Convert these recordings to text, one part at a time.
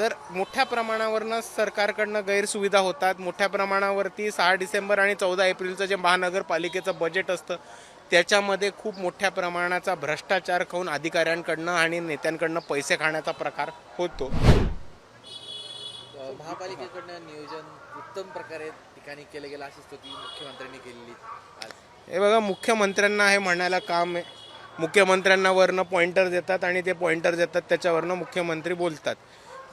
तर मोठ्या प्रमाणावरनं सरकारकडनं गैरसुविधा होतात. मोठ्या प्रमाणावरती 6 डिसेंबर आणि 14 एप्रिलचं जे महानगरपालिकेचं बजेट असतं त्याच्यामध्ये खूप मोठ्या प्रमाणाचा भ्रष्टाचार खाऊन अधिकाऱ्यांकडनं आणि नेत्यांकडनं पैसे खाण्याचा प्रकार होतो. महापालिकेकडनं नियोजन उत्तम प्रकारे ठिकाणी केलं गेलं अशी स्तुती मुख्यमंत्र्यांनी केलेली आज. हे बघा, मुख्यमंत्र्यांना हे म्हणायला काम आहे. मुख्यमंत्र्यांना वरनं पॉइंटर देतात आणि ते पॉइंटर देतात त्याच्यावरनं मुख्यमंत्री बोलतात.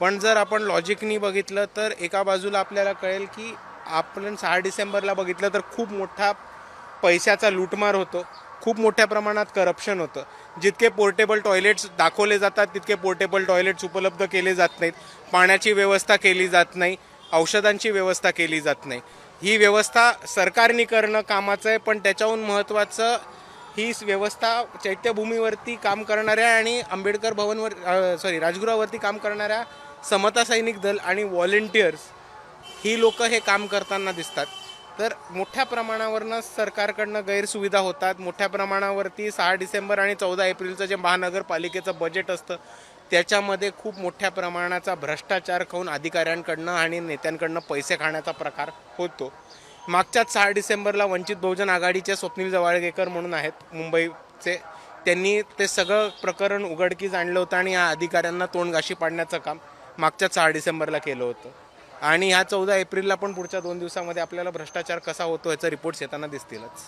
पण जर आपण लॉजिकनी बघितलं तर एका बाजूला आपल्याला कळेल की आपण 6 डिसेंबरला बघितलं तर खूप मोठा पैशाचा लूटमार होतो. खूप मोठ्या प्रमाणात करप्शन होतं. जितके पोर्टेबल टॉयलेट्स दाखवले जातात तितके पोर्टेबल टॉयलेट्स उपलब्ध केले जात नाहीत. पाण्याची व्यवस्था केली जात नाही. औषधांची व्यवस्था केली जात नाही. ही व्यवस्था सरकारने करणं कामाचं आहे, पण त्याच्याहून महत्त्वाचं ही व्यवस्था चैत्यभूमीवरती काम करणाऱ्या आणि आंबेडकर भवनवर राजगृहावरती काम करणाऱ्या समता सैनिक दल आणि व्हॉलेंटियर्स ही लोक हे काम करताना दिसतात. तर मोठ्या प्रमाणावरनं सरकारकडनं गैरसुविधा होतात. मोठ्या प्रमाणावरती 6 डिसेंबर आणि 14 एप्रिलचं जे महानगरपालिकेचं बजेट असतं त्याच्यामध्ये खूप मोठ्या प्रमाणाचा भ्रष्टाचार खाऊन अधिकाऱ्यांकडनं आणि नेत्यांकडनं पैसे खाण्याचा प्रकार होतो. मागच्याच 6 डिसेंबरला वंचित बहुजन आघाडीचे स्वप्नील जवाळगेकर म्हणून आहेत मुंबईचे, त्यांनी ते सगळं प्रकरण उघडकीस आणलं होतं आणि या अधिकाऱ्यांना तोंडघाशी पाडण्याचं काम मागच्याच 6 डिसेंबरला केलं होतं. आणि ह्या 14 एप्रिलला पण पुढच्या 2 दिवसामध्ये आपल्याला भ्रष्टाचार कसा होतो याचा रिपोर्ट्स येताना दिसतीलच.